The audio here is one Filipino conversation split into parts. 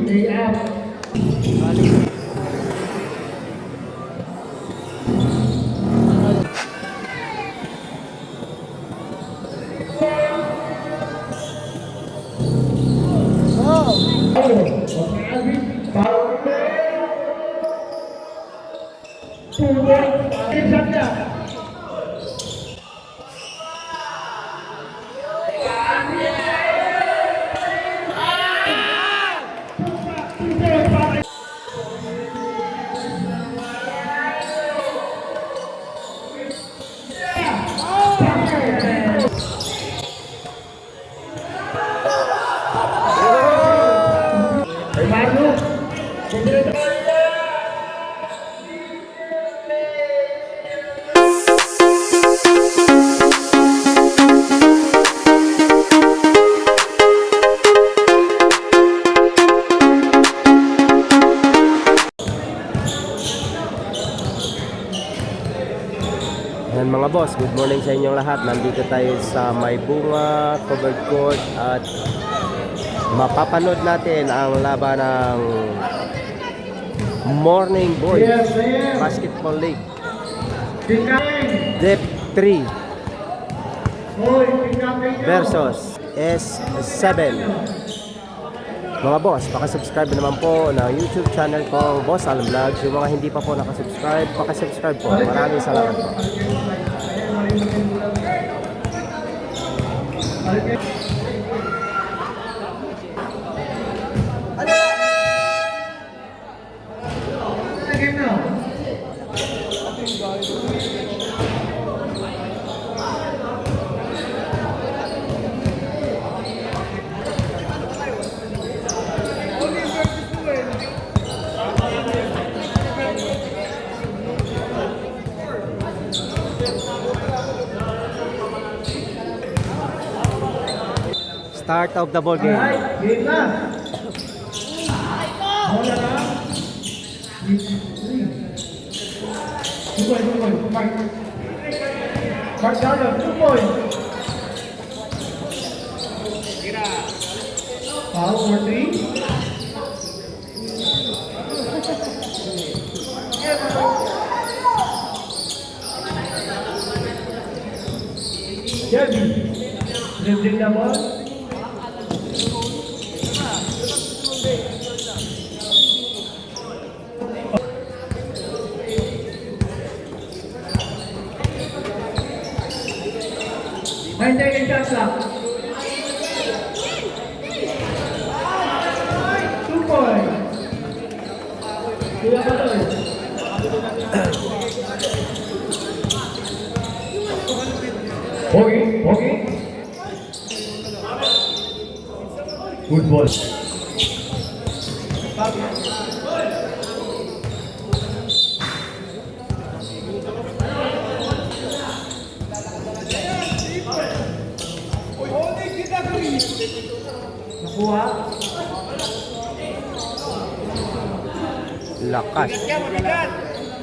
Lay up. Yan mga boss, good morning sa inyong lahat. Nandito tayo sa May Bunga Covered Court at mapapanood natin ang laban ng Morning Boys Basketball League Dep 3 versus S7. Mga boss, pakasubscribe naman po ng YouTube channel ko, Boss Alan Vlogs. Yung mga hindi pa po nakasubscribe, pakasubscribe po. Maraming salamat po. Start of the ball game. Game na. Bola na. 2 point. Mark down, 2 point. Foul for 3. Jeremy. Dribbling the ball. Second shot clock. 2 point. Kuya Baloy. Pogi. Good ball. Nakuha. Lakas.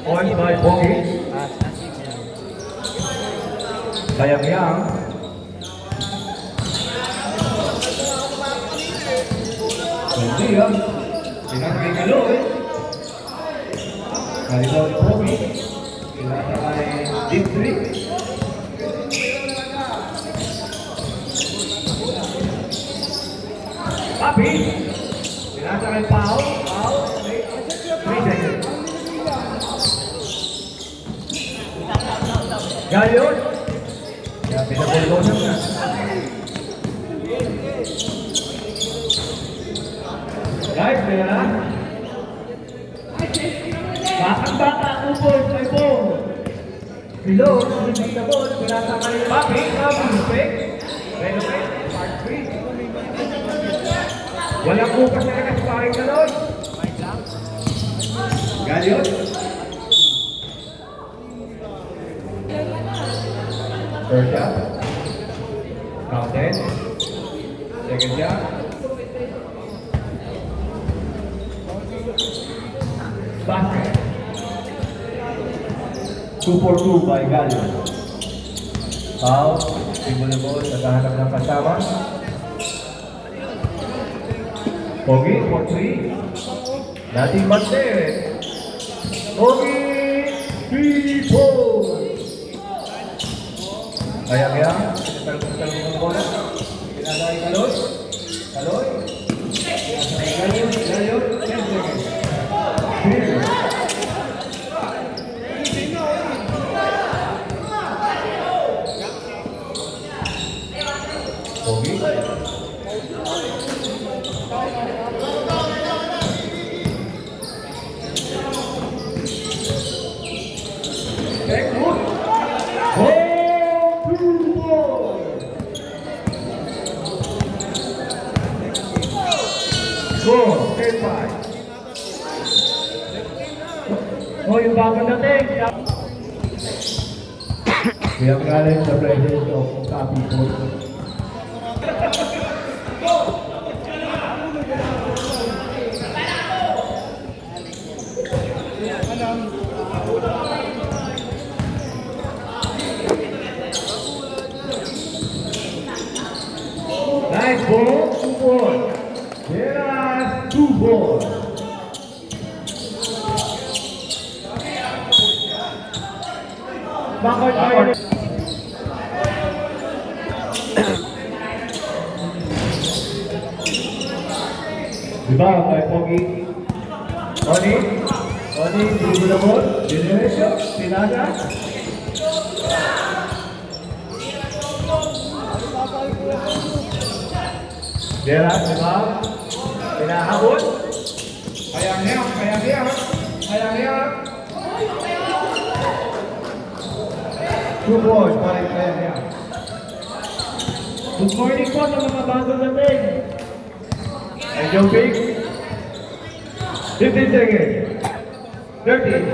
Point by Pogi. Sayang-sayang. Hindi yan. Pinagay Kaloy. Kalilaw ni Pogi. Kilata kay Deep 3. Papi. Pinasa kay Pao. 3 seconds. Gayon. Kaya pinagulgosan na. Guys, kaya na. Bakang-baka ang upol sa ibong. Below, hindi na ball. Pinasa kay Papi. Respect. Renovate. Part 3. Walang bukas na nakasiparing na doon. Gayon. First shot. Counted. Second shot. Basket. 2 for 2 by Gayon. Foul. Simbol na ball. Naghahanap ng kasama. Pogi for 3. Dating bante. Pogi 3-4. Kaya. Talong ng bola. Pinagay Kaloy. Kaloy. Gayon. 10 seconds. Pogi. Back foot. 4-2-4. Score, 10-5. Oh, yung bagong dating. Kaya galing sa presence of Copy Coach. Nice ball, 2-4. There's 2-4. Backward. Diba, kay Pogi? Oni, dribble the ball. Generation, Pinaga. Gerard, diba? Pinahabol. Kayang hiyak. 2 balls, paring kayang. Good morning po sa mga bagong dating. Ay, Jobig. 15 seconds. 30.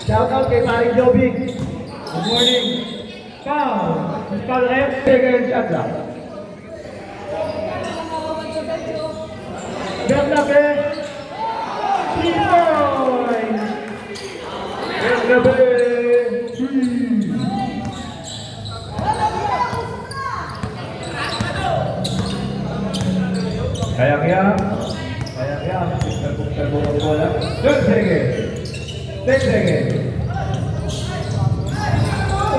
Shout out kay paring Jobig. Good morning. Foul. Foul left. Second shot lang. Ganda 3 points. Ganda 3. Kaya. Terbuksan ang bola. 10 seconds. 10 seconds.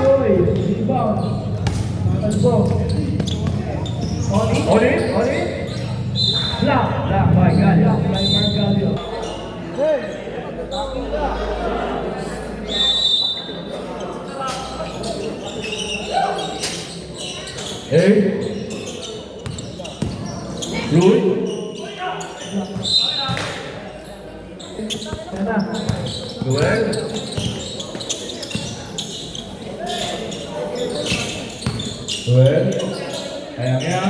Oy, rebound. Matalbo. Oli. Block by Margalio. Hey. Rui. Duel. Kaya.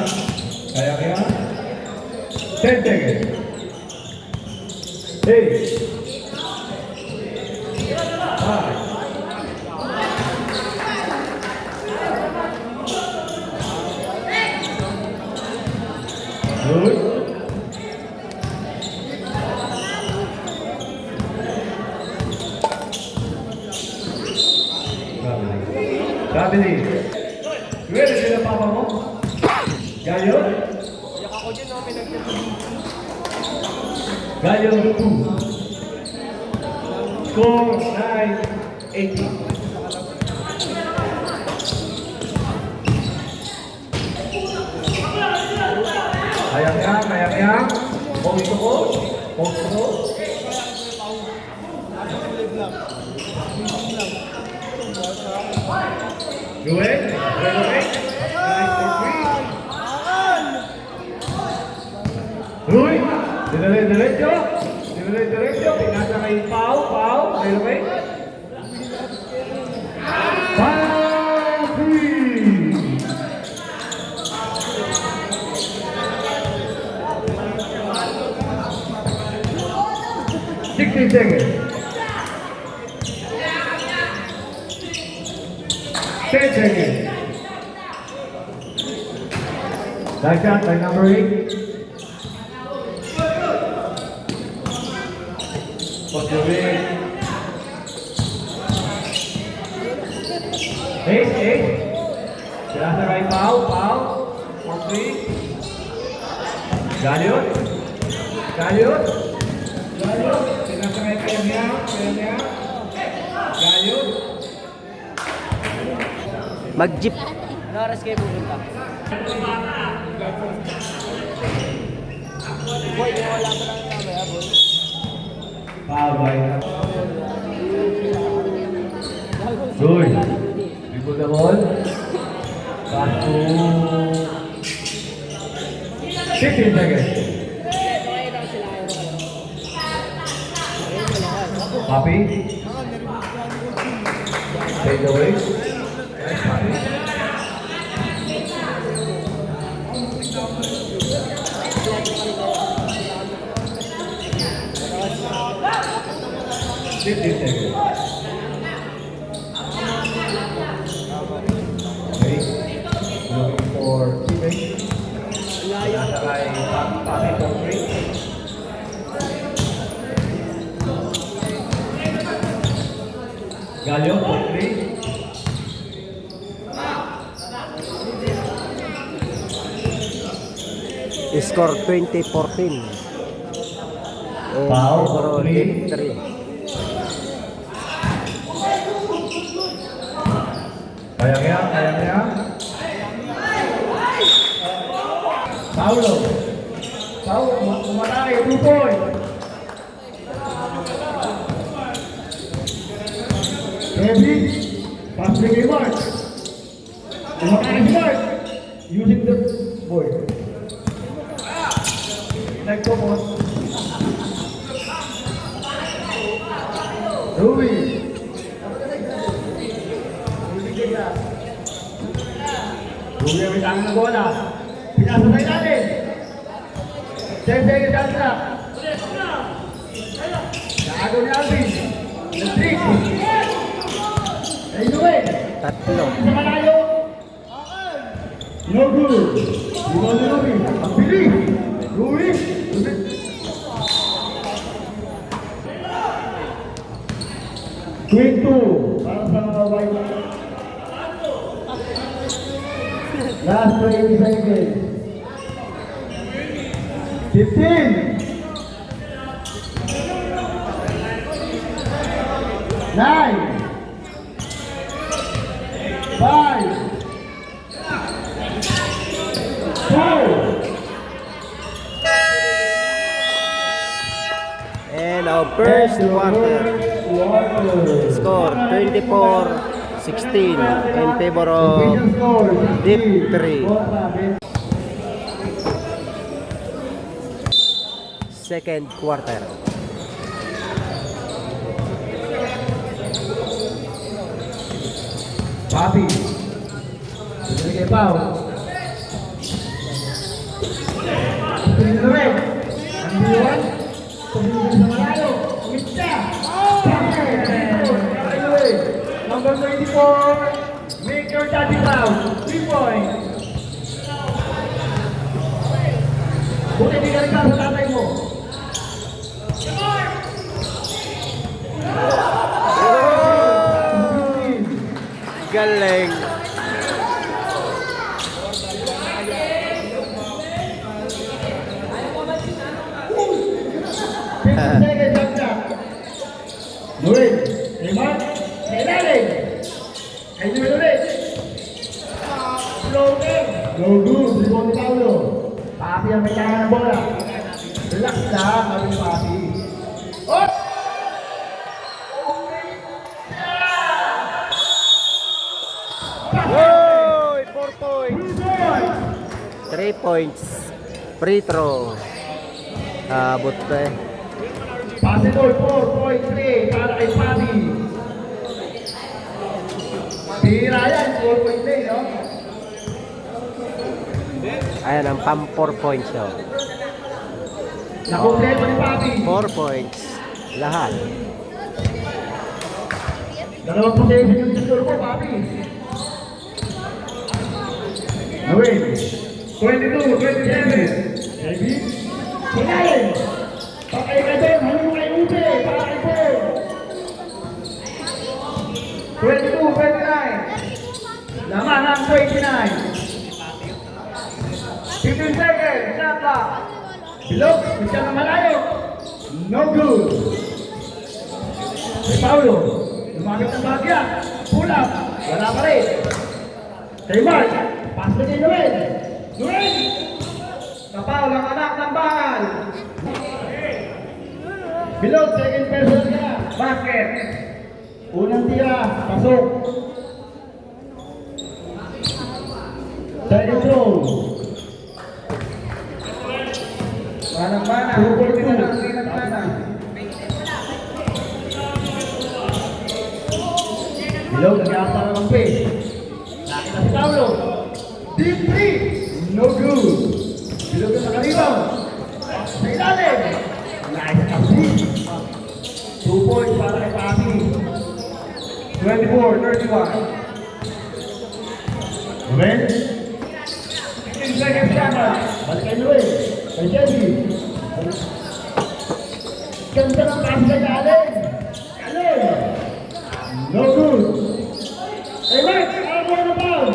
10 seconds. Hey. 5. Good. Gabili. Ready sila papa mo? Gayon? Gayon 2. Score 9-18. Kaya. Post to post. Duel. Rui. Diretso. Pinasa kay Pau. Relocate. Foul 3. Seconds. 10 seconds. Nice shot by number 8. What's the win? 8. Pinasa kay Pau. For 3. Galion. Gayot. Gayot. Sinasakay kaya niya. Gayot. Mag-jeep. Ano oras kayo pupunta? Boy, wala mo lang mamaya, boy. Pabay na. Good. Dribble the ball. Pass to 15 seconds. Papi. Take away. Nice, Papi. Fifteen seconds. Okay. Looking for teammate. Nasa kay Papi for three. Galio for three. Score 2014. Foul, Pero three. 3. Kaya niya. Paulo, umatay, 2 point. Kevin, pass the game mark. Umatay si Mark. Using the boy. Nagpapos. Rui. Rui may tangan ng bola. Pinasa sa ilalim. 10 seconds shot clock. Naago ni Alvin. Nag-trick. Ayun. Tatlo. Sa malayo. No good. Ibon ni Rui. Ang bilis. Rui. 22 para sa white. Last 20 seconds. 15. 9. 5. 4. And our first quarter. Score 24-16 in favor of Deep 3. Second quarter. Papi. Sige, Pao. Pinilawin. Ang diwan. Tumulong sa malayo. Witsa. Number 24. Make your daddy proud. 3 points. Buti di ka rin sa tatay mo. Galing. Luis, Neymar, Kailalim. Ayun ulit. Floating. No good, rebound ni Paulo. Papi ang may tangan ng bola. Relax lang, sabi ni Papi. Oh! Oy, 4 points. 3 points. Free throw. Abot pa eh. Possible 4.3 para kay Papi. Bira yan, 4.3, no? Ayan ang pang 4 points yun. Nakumpleto ni Papi. 4 points. Lahat. Dalawang possession yung siguro ko, Papi. Nawin. 22, 27. Baby. Kinain. Pakay ka doon, halong kay Ube. Para kay Paul. 22, 29. Laman ang 29. 15 seconds. Shot clock. Bilog, isa na malayo. No good. Kay Paulo, lumapit ng bagya. Pull up, wala pa rin. Kay Mark, pass na kay Noel. Noel! Kapaw ng anak ng bakal. Bilog, second person ka. Basket. Unang tira, pasok. Second throw. Manang-mana, hukul kita ng sinag-mana. Bilog, nag-aapa na ng pace. Nakita si Paulo. Deep three. No good. Bilog na nakalibaw. Sa ilalim. Nice kasi. 2 points para kay Papi. 24-31. Noel. 15 seconds camera. Balik kay Noel. Kay Jesse. Ganda ng pass kay Allen. Allen. No good. Hey, Mike, ako na foul.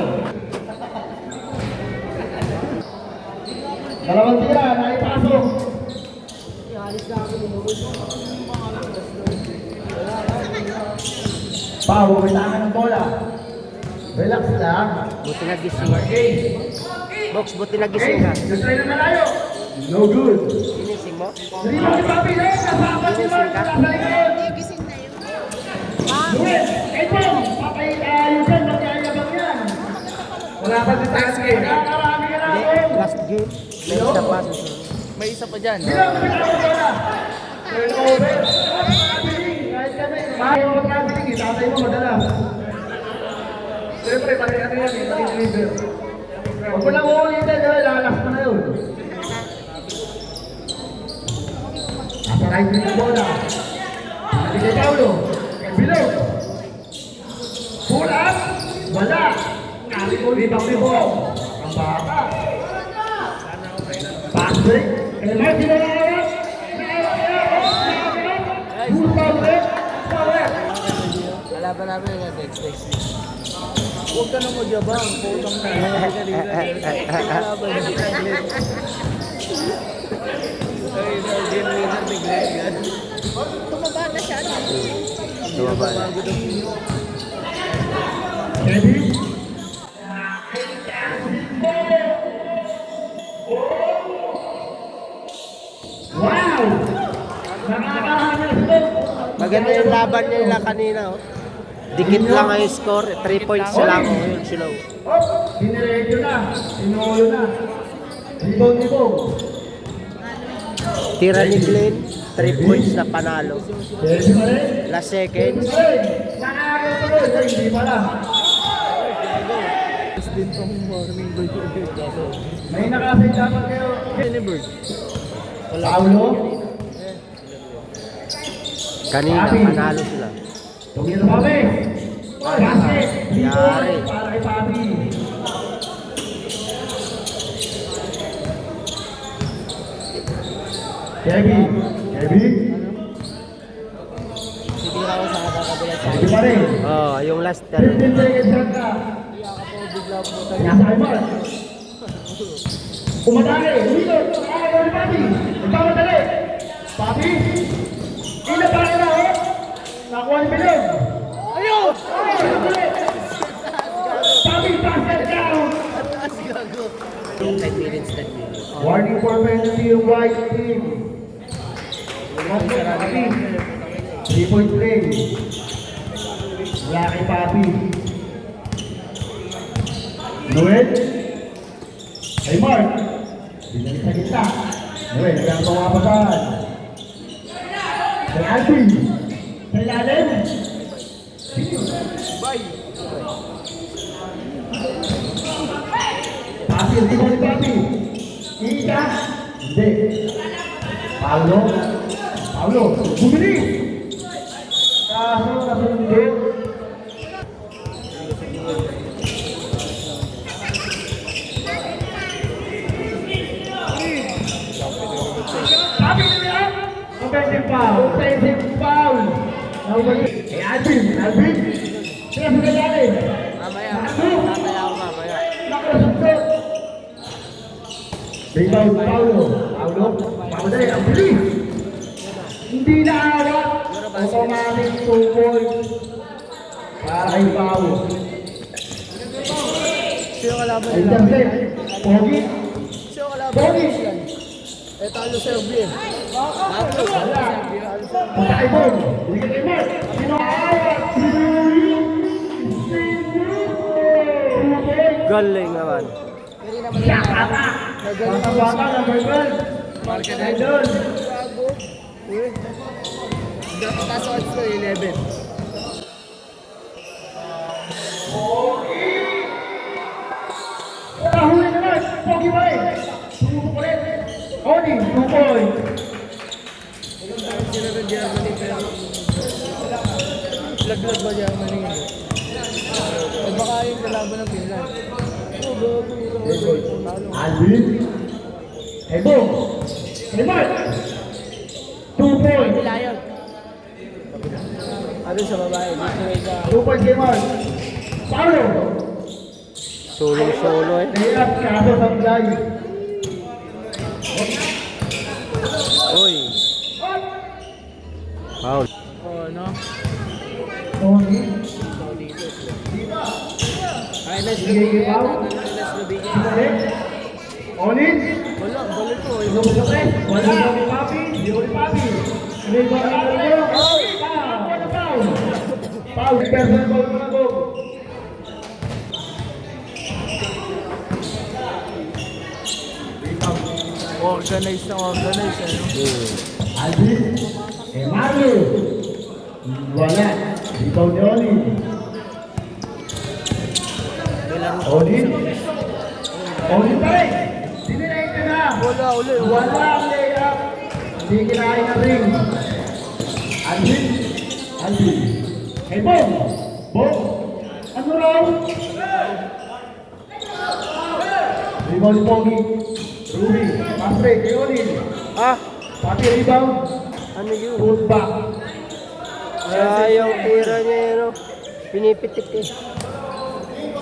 Dalawang tira, naipasok. Pau, kailangan ng bola. Relax lang. Buti nagising. Okay. Box, buti nagising ka. Nag-try na malayo. No good. Ginising mo? Hindi mo si Papi na yun. Kasama si Mark. Nasa likod. Luis, ito. Papay, yung kan, magyayabang yan. Wala pa si Sasuke. Nakakarami ka na Hindi, ako. last game. May isa pa sa May isa pa dyan. Bilang na bilang ako bola. Turnover. Traveling. Kahit kami. Ayaw mo traveling. Itatay mo madalas. Siyempre, pati ano yan. Pati deliver. Huwag mo lang uulitin. Lalas mo na yun. Nasa right wing ng bola. Hindi kay Paulo. Kay Bilog. Pull up. Wala. Ribang ribo. Ang baka. Pass break. Kay Mark, sinalayan. Full foul break. Foul. Kalaban namin yung text. Huwag ka na magyabang. Putang na. Kalaban yung text. Ay, genuine bigla yan. Tumaba na siya. Tumaba na. Ready? Wow! Nakakahanap sila. Maganda yung laban nila kanina. Oh. Dikit lang ang score. 3 points lang. Oh, yun sila. Oh, diniretso na. Sinulo na. Libong-libong. Tira ni Glenn. 3 points na panalo. Pwede pa rin. Last seconds. Nakakaroon pa rin. Ay, hindi pala. Din tong morning bird. May nakasin dapat kayo. Bird. Paulo. Kanina, panalo sila. Tumira pa ba eh? Basket. Yari. Para kay Papi. Kevin. Kevin. Sitira ko sa kakabila sa Pwede pa rin. Oh, yung last 15 seconds shot ka. Nasa kay Mark. Umadali. Dito. Ayaw ni Papi. Nagpamadali. Papi. Inabali na oh. Nakuha ni Bilog. Ayun! Papi, basket down. 10 minutes na. Warning for penalty yung white team. Papi. 3-point play. Wala kay Papi. Noel. Kay Mark. Binalik sa gitna. Noel, naging pawapasan. Kay Alvin. Kay Allen. Papi, hindi mo ni Papi. Ika. Hindi. Paulo. Paulo. Bumili. Kaso, hindi. Papi, hindi na. Offensive foul. Offensive foul. Kay Alvin. Alvin. Sila sa kailangan. Mamaya. Tataya ako mamaya. Nakasukot. Rebound, Paulo. Paulo, Paulo, ang bilis. Hindi na awat. Automatic 2 points. Para kay Paulo. Sino kalaban nila? Intercept. Pogi. Sino kalaban Pogi. nila? Eh, talo sa Serbi eh. Talo sa Serbi. Punta kay Bon. Binigay kay Mark. Sino awat? Galing naman. Hindi naman nila. Nagaling Ang bata, number 12. Marka na Idol. Gago. Uy. Taas ako sa 11. Huli naman. Pogi pa rin. Sumubok ulit. Oni, 2 points. Sila ng Germany pero laglag ba Germany yun? Eh baka yung kalaban ng Finland. Oh, gago. Alvin. Hey, Bo. Hey, Mark. 2 points. Lion. Ano sa babae? Dito rin sa... 2 points kay Mark. Paulo. Solo eh. Layup, kaso sa fly. Uy. Foul. Oh, no? Oni. Ay, let's Sige, Lubigay. Pao. Let's Lubigay. Balik. Oni. Wala, balik ko. Ito mo sa wala. Hindi Papi. Hindi ko ni Papi. Hindi ko na ito. Foul. Foul. Personal foul mo na, Bo. Organize na organize. Ano? Alvin. Eh, Mario. Wala. Ikaw ni Oni. Oni. Oni pa rin. Sinirate na. Wala, uli. Wala ang layup. Hindi kinain na ring. Alvin. Alvin. Hey, Bong. Bong. Ano raw? Rebound ni Pogi. Ruby. Pass break. Kay Oni. Ah, Pati rebound. ano yun? Put back. Sayang tira niya yun. Oh. Pinipitik eh.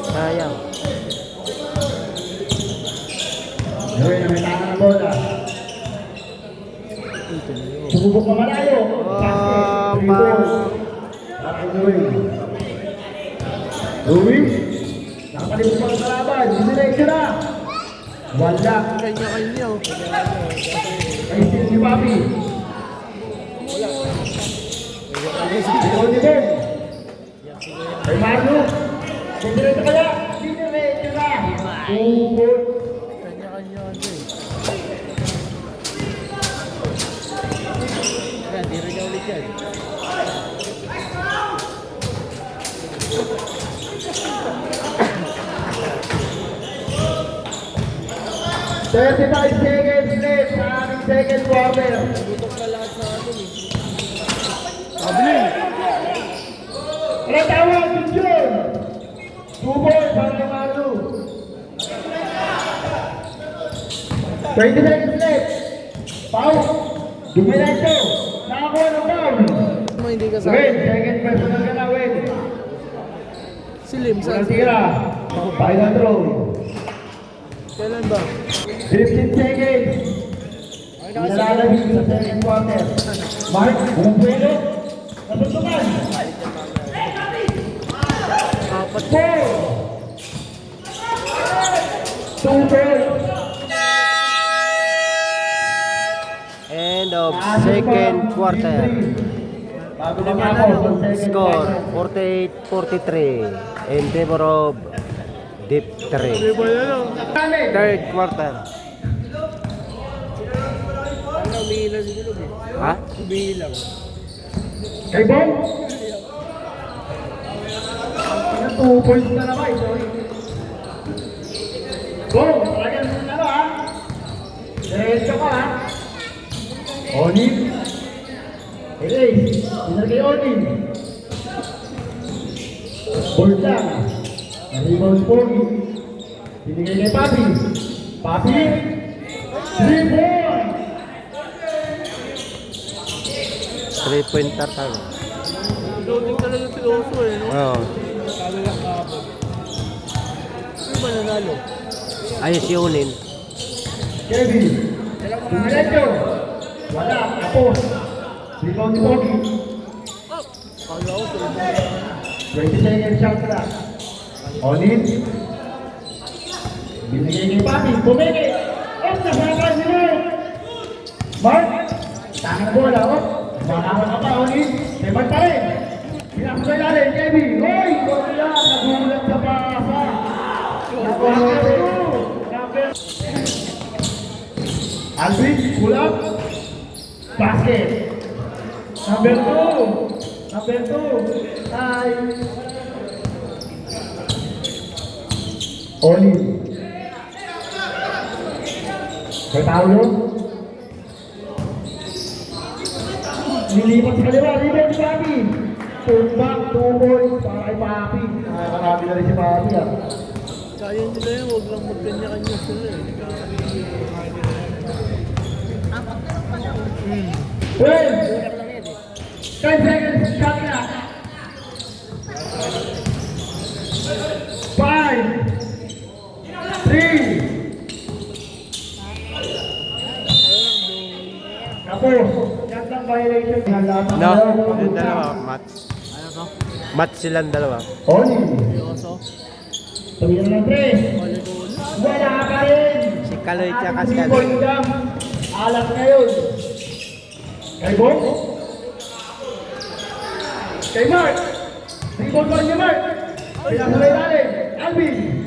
Sayang. Gawin na may tanga ng bola. Sumubok na malayo. Ah, Basket. 3 balls. Bakit gawin? Ruby. Nakapalipot pa ang kalaban. Diniretso na. Wala. Kanya-kanya. Oh. Kay Steve ni Papi. Ikaw ni Ben. Kay Marlo. Diniretso kaya. Diniretso na. Sumubok. Kanya-kanya. Ano eh. Kaya, di rin niya ulit yan. Thirty-five seconds left sa ating second quarter. Tutok na lahat sa atin eh. Abling. Wala tawag, John. 2 balls para kay Marlo. 20 seconds left. Foul. Dumiretso. Nakakuha ng foul. Mo hindi ka sa Win, second personal ka na, Win. Si Lim sa Walang tira. Final throw. kailan ba? 15 seconds. Nalalagay sa second quarter. Mark, walang puwelo. Nasuntukan. Apat. 4. 2 balls. End of second quarter. Bago lang ako sa second Score quarter. 48-43 in favor of Deep 3. Third quarter. Ano, umiilang si Lub eh. Ha? Umiilang. Kay Bong. 2 points na naman. Bong, talagang ano ha? Diretso ka ha? Onin. Erase. Pinag kay Onin. Board lang. Rebound Pogi. Binigay kay Papi. Papi. 3 points. 3-pointer tayo. Loading talaga si Oso eh, no? Oo. Talo lang kahapon. Sino ba nanalo? Ayos yunin. Kevin. Diretso. Wala. Tapos. Rebound ni Pogi. Kala ko, 20 seconds shot clock. Olin. Binigay kay Papi. Bumili. Off na sa nila. Mark. Tanga na bola. Off. Makawan ka pa. Olin. Kay Mark pa rin. Pinakot sa ilalim. Kevin. Hoy! Wala. Nagulat sa pasa. Alvin. Pull-up. Basket. Number 2. Number 2. Ay. Oli. Kay Paulo. Nilipat sa kaliwa. Rebound si Papi. Tumbang, 2 points para kay Papi. Nakakarabi na rin si Papi ah. kaya nila yan, huwag lang magkanya-kanya sila eh. Well, 10 seconds, shot clock. 5, 3. Tapos, yan lang violation. No, yung dalawa, match. Ano to? Match silang dalawa. Oli. Seryoso? Tumira ng 3. Wala ka rin. Si Kaloy tsaka si 3-point jam. Alat ngayon. Kay Bong. Kay Mark. 3-point pa rin ni Mark. Pinasulay natin. Alvin.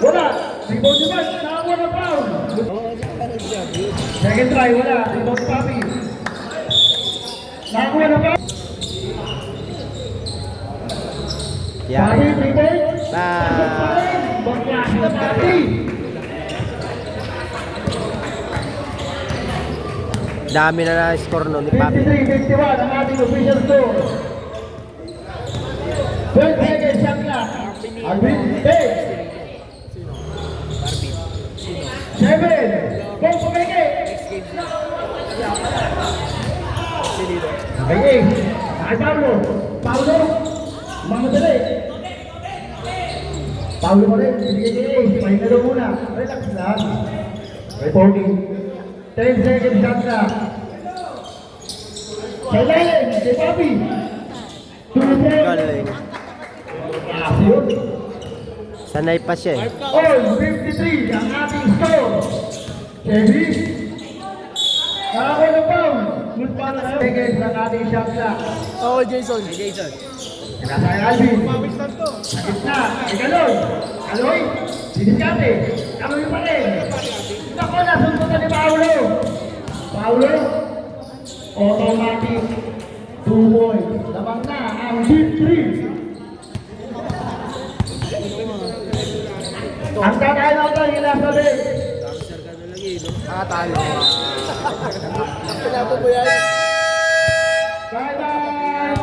Wala. 3-point ni Mark. Nakakuha ng foul. Second try. Wala. 3-point si Papi. Nakakuha ng foul. Yeah. Papi, 3-point. Ah. Pasok pa rin. Baklas na Papi. Dami na na-score no ni Papi. 53-51 ang ating official score. 12 seconds shot clock. Alvin, 10. 7. Bong pumeke. Okay, kay Pablo. Pablo, mamadali. Pablo mo rin, sige, pahinga daw muna. Relax lang. Kay Pogi. 10 seconds shot clock. Kay Lalen, kay Papi. 2 Galing. yun. Sanay pa siya eh. All 53 ang ating score. Kevin. Nakakuha ng foul. Good pa na kayo. Seconds ang ating shot clock. Oo, Jason. Jason. Nasa kay Alvin. Sa gitna. Kay Kaloy. Kaloy. Diniskate. Kaloy pa rin. Nako, nasuntutan ni Paulo. Paulo. Automatic. 2 points. Labang na ang deep 3. Ang tatay na ito, hinasabi. Nakatalo. Kailangan mo yan. Bye-bye!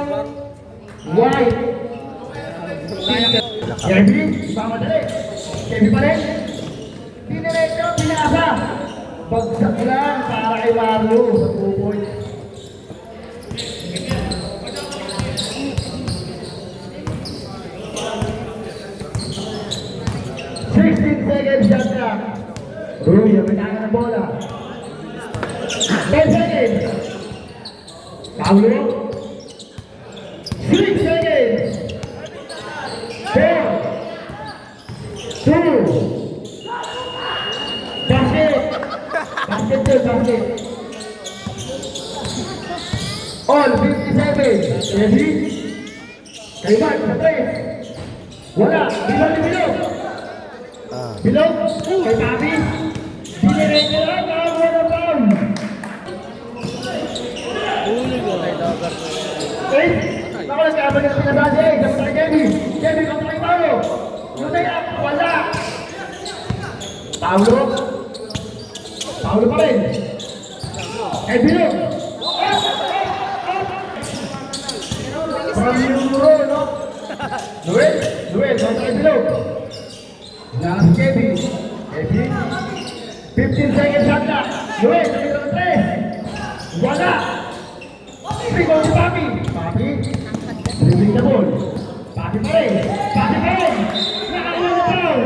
White. Kevin, mamadali. Kevin pa rin. Diniretso, pinasa. Bagsak lang para kay Mario sa 2 points. Seconds shot clock. Ruy, ang pinangan ng bola. 10 seconds. Paulo. 6 seconds. 4. 2. Basket. Basket to basket. All 57. Ready? Kay Mark, sa 3. Wala. Bilog ni Bilog. Bilog. Kay Papi. Diniretso lang. Nakakuha ng foul. Huli ko. Okay? Ako nagkabal ng pinabase. Dapat kay Kevin. Kevin, kung kay Paulo. Lunay up. Wala. Paulo. Paulo pa rin. Kay Bilog. From Euro, no? Noel. Noel, basta kay Bilog. Lang si Kevin. Kevin. 15 seconds shot na. Noel, sabi ko ng 3. Wala. Rebound si Papi. Papi. Dribbling the ball. Papi pa rin. Papi pa rin. Nakakuha ng foul.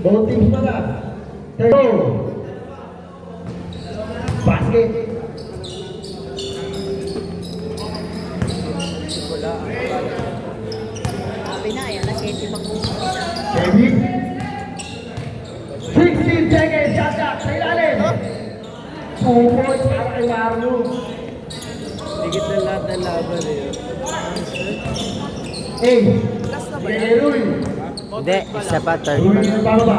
Both teams pala. Third. Basket. Sabi na, yan na 7 mag-umpisa. Kevin. 16 seconds. Shot clock. Sa ilalim. 2 points para kay Marlo. Higit na lahat ng laban eh. 8. Kay Rui. Hindi, isa pa, third Rui pa. ng bababa.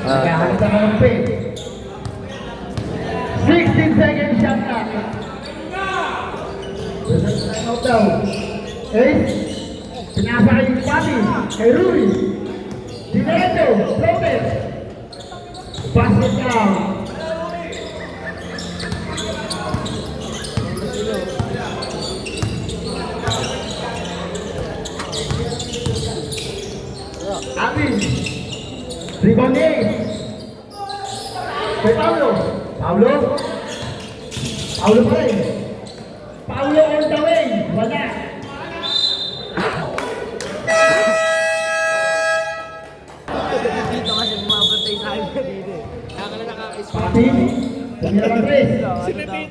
Ah, Nagkakita ka ng pin. 16 seconds shot clock. Time out daw. 8. Pinasa kay Pati. Kay Rui. Dineto. Lopez. Basket down. Amin. Rebound kay Paulo. Paulo. Paulo pa rin. Paulo on the way. Wala. Dito kasi bumabantay sa akin kanina eh. Kaya ka na naka-spot. Pati. Tumira ng tres.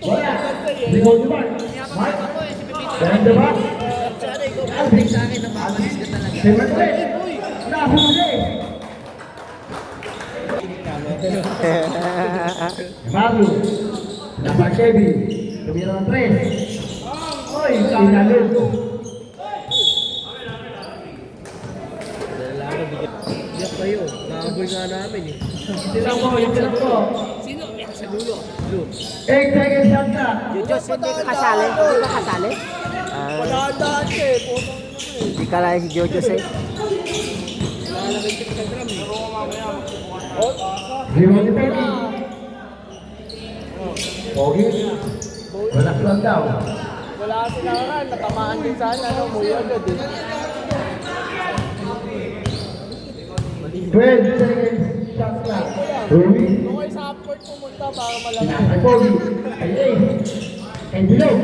Wala. Rebound naman. Mark. Behind the back. Sana ikaw bumabantay sa akin na makalis ka talaga. Tumira ng tres. Nahuli. Pablo. Nasa Kevin. Tumira ng tres. Oy, inalog. Dalaga, bigyan. Biyak kayo. Nakaboy nga namin eh. Silang mo, silang mo. Sino? Sa dulo. Dulo. 8 seconds shot clock. Diyos, hindi ka kasali? Hindi ka kasali? Daan siya eh. Putang ina mo eh. Hindi ka lang si Jojo eh. Nakalagay siya sa drum eh. Rebound ni Pogi. Pogi. Wala lang daw. Wala kasi nakaraan. Natamaan din sana. Ano, umuwi agad eh. 12 seconds shot clock. Rui. Kung kayo sa upward pumunta, baka malaki. Pinasa kay Pogi. Kay Ace. Kay Bilog.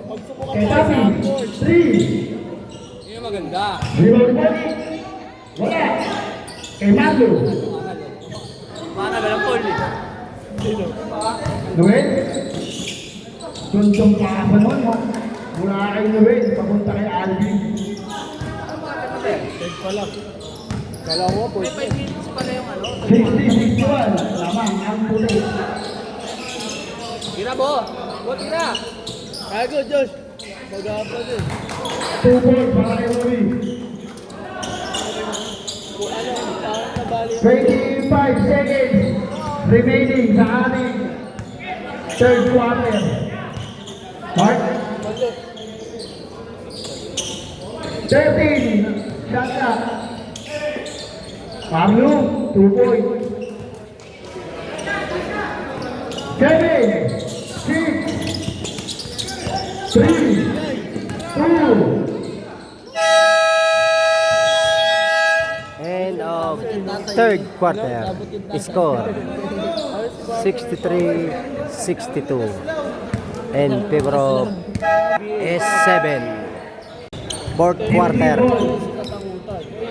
Magsubukan Kay tayo Tapi. sa upward. 3. Yung maganda. Rebound ni Pogi. Wala. Kay Marlo. Mana ba ng Paul eh? Noel. Tuntong pa sa nun mo. Mula kay Noel. Papunta kay Alvin. Third pa lang. Dalawa po. May 5 minutes pala yung ano. 60-61. Lamang ang puti. Tira mo! Go, tira! Kago, Josh! Mag-apa din. 2 points para kay Rui. Kung ano, parang nabali. 25 seconds remaining sa ating third quarter. Mark. 13. Shot clock. Pablo, 2 points. Kevin, 6, 3, 2. End of third quarter. Score 63-62 in favor of S7. Fourth quarter.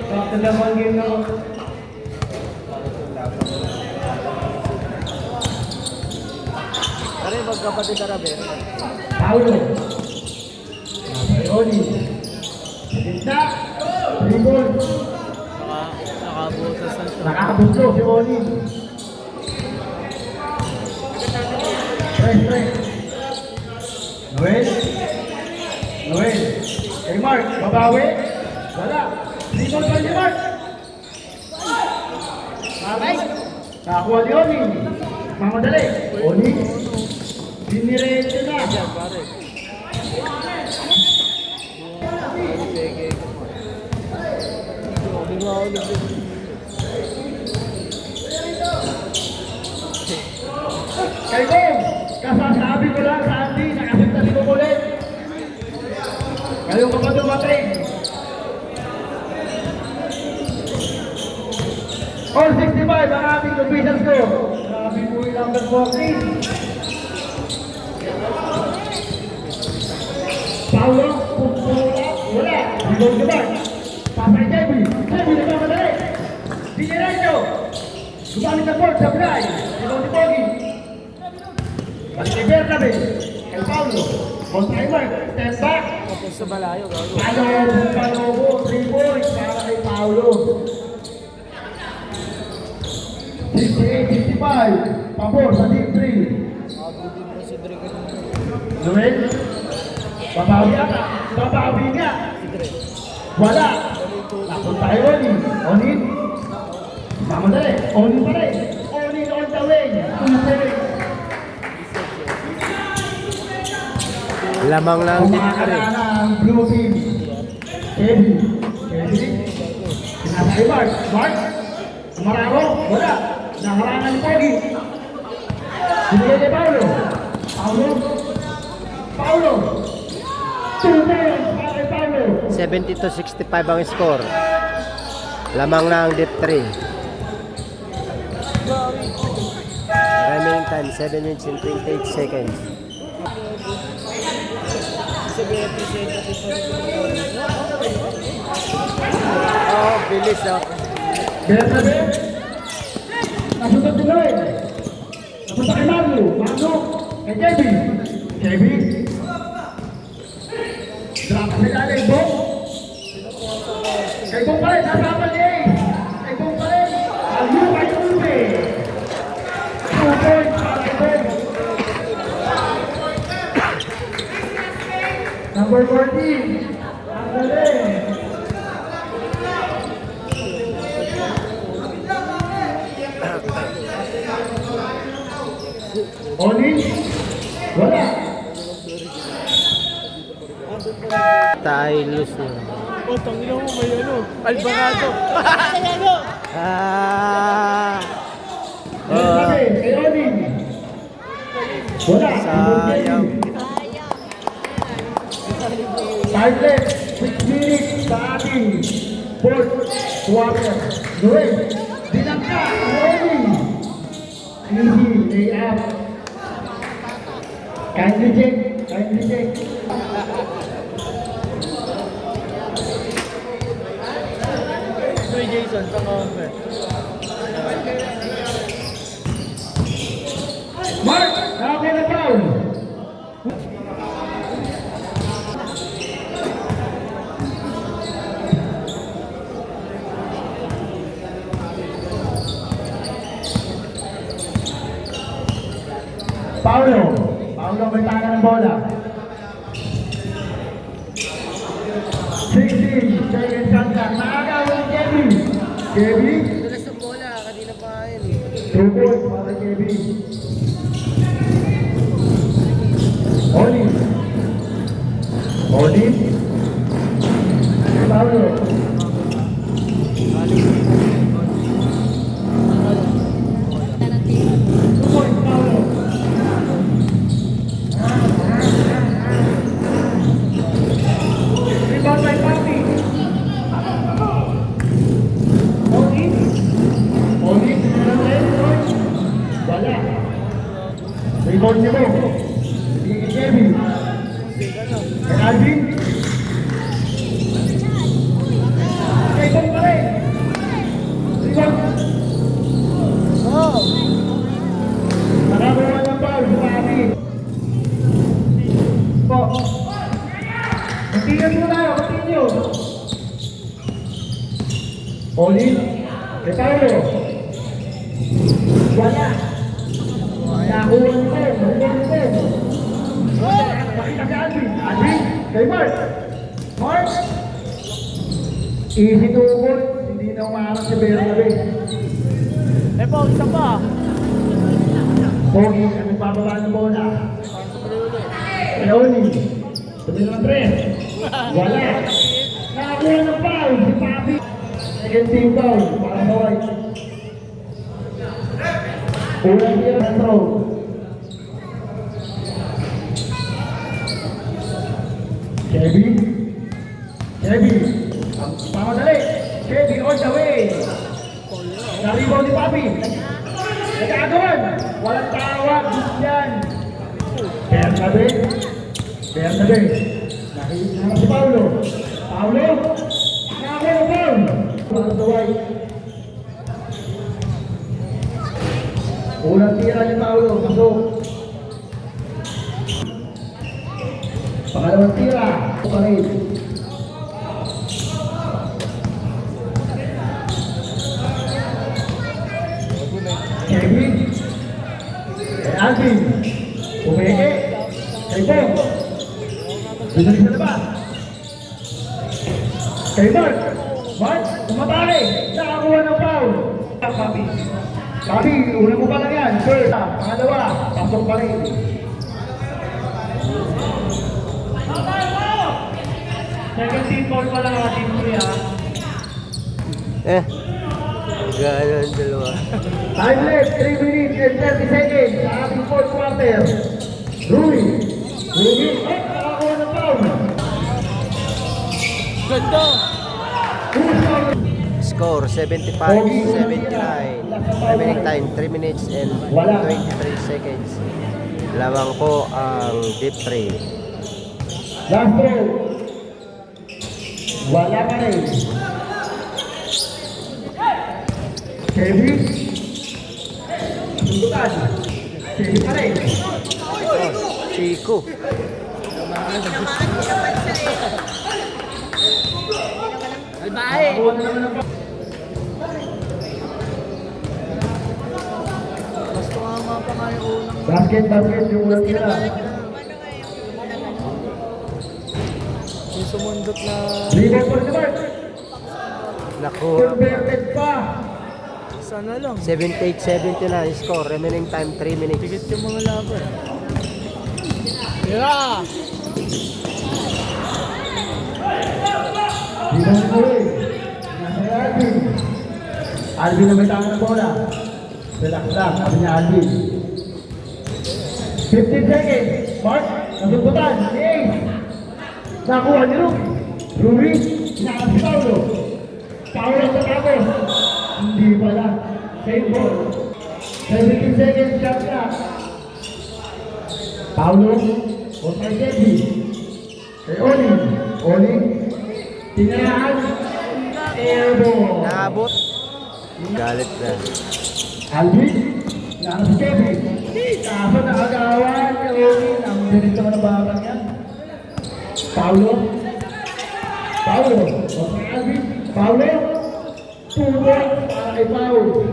Bakit naman game na? Kaya magkapatid Arabe. Paulo. Oni. Gitna. Rebound. Nakabutas na siya. Nakakabuslo si Oni. Press. Noel. Noel. Kay Mark. Babawi. Wala. Rebound pa ni Mark. Mark. Nakakuha ni Oni. Mamadali. Oni. Diniretso na. Yan, pare. Di ba ako nag- Kay Bob, kasasabi ko lang sa Andy, nakasintas ko ulit. Ngayon ka pa dumating. All 65, ang aming officials ko. Grabe po yung number 14. Paulo, Pupula, wala. Rebound naman. Pasay Kevin. Kevin nagmamadali. Diniretso. Gumamit ng board sa Bray. Ikaw ni Pogi. Balik kay Bernabe. Kay Paulo. On timer. Step back. Tapos sa malayo, gago. Palobo. 3 points para kay Paulo. 68-55. Pabor sa team 3. Abutin mo si Drake. Noel. Babawi ata. Babawi nga. Wala. Napunta kay Oni. Onin. Mamadali. Onin pa rin. Onin on the way. 2 Lamang lang din pa rin. ng blue team. Eddie. Eddie. Pinasa kay Mark. Mark. Mararo. Wala. Naharangan ni Pogi. Binigay kay Paulo. Paulo. Paulo. 2 points para kay Paulo. 70-65 ang score. Lamang na ang deep 3. Remaining time 7 minutes and 28 seconds. Oh, bilis oh. Bernabe. Napunta si Noel. Napunta kay Magno. Magno. Kay Kevin. Kevin. Drop sa kay Bong. Kay Bong pa rin. Nasapal ni Ace. Kay Bong pa rin. Ayun kay Ube. 2 points para kay Bong. Number 14. Ang galing. Oni? Wala. Tayo lose na. Oh, tangina mo, may ano. Alvarado. Ah! Bernabe. Kay Oni. Wala. Sayang. Target, 6 minutes sa ating fourth quarter. Noel, dinangka, Noel. Easy, lay up. Kindly check, kindly check. Ito yung Jason sa cover. Mark, nakakuha na foul. Paulo. Paulo may taka ng bola. 16 seconds on clock. Nakagawa ni Kevin. Kevin. Tulas ng bola, kanina pa yun eh. 2 points para Kevin. Oli. Oli. Paulo. 2 points Paulo. Rebound by Papi. Oli. Oli. Wala. Rebound niyo mo. Sige kay Kevin. Kay Alvin. Kay Bong pa rin. Rebound. Oh! Nakakuha ng foul sa Papi. Po. Continue muna tayo. Continue. Oli. Kay Paulo. Wala. Nakuha ni Paul. Nakuha ni Paul. Nakita si Alvin. Alvin. Kay Mark. Mark. Easy to hold. Hindi na umaharap si Bernabe. Eh po, isa pa. Pogi. Ang nagbababa ng bola. Kay Oni. Sabi naman 3. Wala. Nakakuha ng foul si Papi. Second team foul para sa White. Unang tier ng throw. Kevin. Kevin. Ang pamadali. Kevin on the way. Naribaw ni Papi. Nagagawan. Walang tawag. Gusto yan. Bernabe. Bernabe. Nakikita si Paulo. Paulo. Nakakuha ng foul. Para sa White. Unang tira ni Paulo, pasok. Pangalawang tira, pa rin. Kevin. Kay Alvin. Pumeke. Kay Bong. Bumalik sa labas. Kay Mark. Mark, tumatali. Nakakuha ng foul. Papi. Papi, una mo pa lang yan. First, pangalawa, pasok pa rin. Second team foul pa lang ang team 3 ha. Gano'n dalawa. Time left, 3 minutes and 30 seconds sa ating fourth quarter. Rui. Rui, nakakuha ng foul. Ganda! Score 75-79. Remaining time 3 minutes and 23 seconds. Lamang po ang deep 3. Last throw. Wala pa rin. Kevin. Sundutan. Kevin pa rin. Chico. Albae! Nakakuha na naman ng foul. Gusto nga mga pa nga yung unang Basket yung unang tira. yung sumundot na Rebound for the mark. Nakuha. Converted pa. sana lang. 78-79 score. Remaining time 3 minutes. Tigit yung mga laban. Yeah! Rebound ko rin. Nasa kay Alvin. Alvin na may tangan ng bola. Relax lang, sabi niya Alvin. 15 seconds. Mark, nasumputan. Si Ace. Nakuha ni Rui. Rui, inakas si Paulo. Paulo sa tapos. Hindi pala. Same ball. 17 seconds, shot clock. Paulo, o kay Debbie. Kay Oli. Oli, tinirahan. Airball. Naabot. Galit na. Alvin, inakas si Kevin. Kaso nakagawan kay Oli. Ang bilis naman ang bakang yan. Paulo. Paulo. O kay Alvin. Paulo. Tuloy para kay Paulo.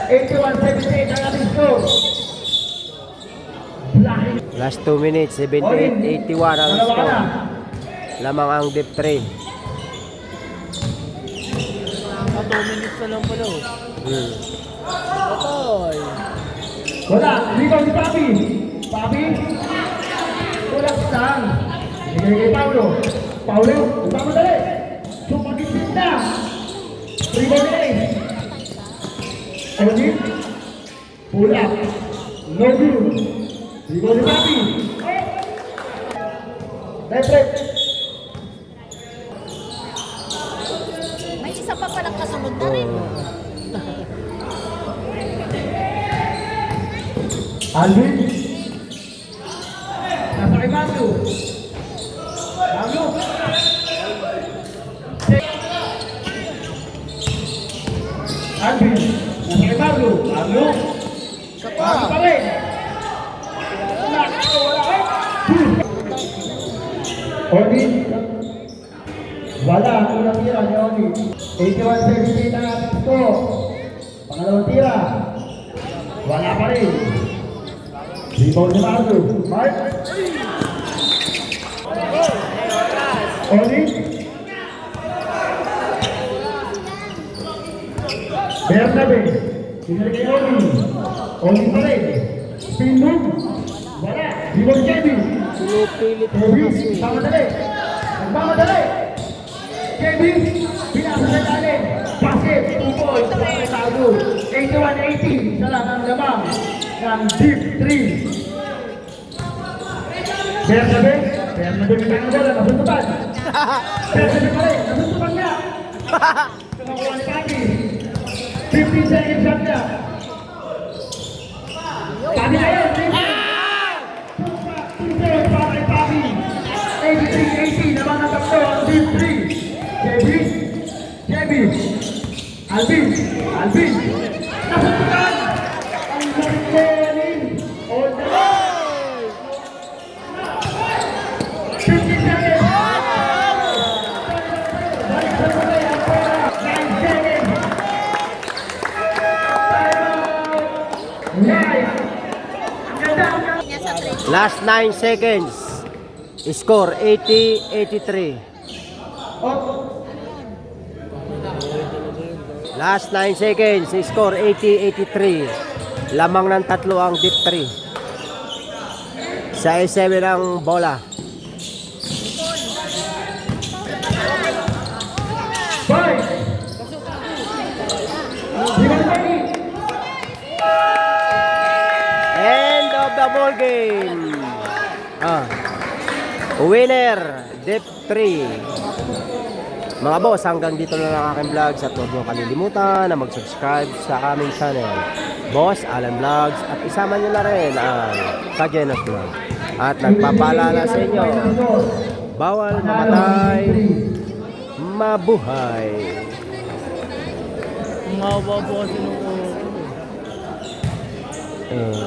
81-78 ang ating score. Blocking. Last 2 minutes. 78-81 ang Dalawa ka score. na. Lamang ang deep 3. 2 minutes na lang pala oh. Otoy! Wala. Rebound si Papi. Papi. Wala saan. Bigay kay Paulo. Paulo. Magmamadali. Sumagitin na. Rebound ni Ace. Oli. Pull up. No good. Rebound ni Papi. Left leg. May isa pa palang kasunod na rin. Alvin. Nasa kay Matthew. Matthew. Alvin. Nasa kay Matthew. Matthew. Matthew pa rin. Wala. Wala. Oli. Wala. Ang unang tira ni Oli. 81-78 ang ating score. Pangalawang tira. Wala pa rin. Rebound ni Matthew. Mark. Oli. Bernabe. Pinali kay Oli. Oli pa rin. Spin move. Wala. Rebound Kevin. Pilit mo Kevin. kasi. Nagmamadali. Nagmamadali. Kevin. Pinasa sa ilalim. Basket. 2 points. Wala kay Tago. 81-80. Isa lang ang lamang ng deep 3. Bernabe. Bernabe may tangang bola. Nasuntutan. Bernabe pa rin. Nasuntutan niya. Tumakuha ni Papi. 15 seconds shot niya. Papi na yun. 2 points para kay Papi. 83-80. Naman ang tatlo ang deep 3. Kevin. Kevin. Alvin! Alvin! Nasutukan! Ang galing! All the way! 50 seconds! Balik sa kulay ang pera! 9 seconds! Nice! Ang ganda! Ang ganda! Niya sa trade. Last 9 seconds. Score 80-83. Last 9 seconds. Score 80-83. Lamang ng tatlo ang deep 3. Sa A7 ang bola. Five! End of the ball game. Winner, Deep 3. Mga boss, hanggang dito na lang aking vlogs at huwag niyo kalilimutan na mag-subscribe sa aming channel, Boss Alan Vlogs, at isama niyo na rin ang Kajenos Vlog. At nagpapaalala sa inyo, bawal mamatay, mabuhay. Ang haba po kasi nung Eh,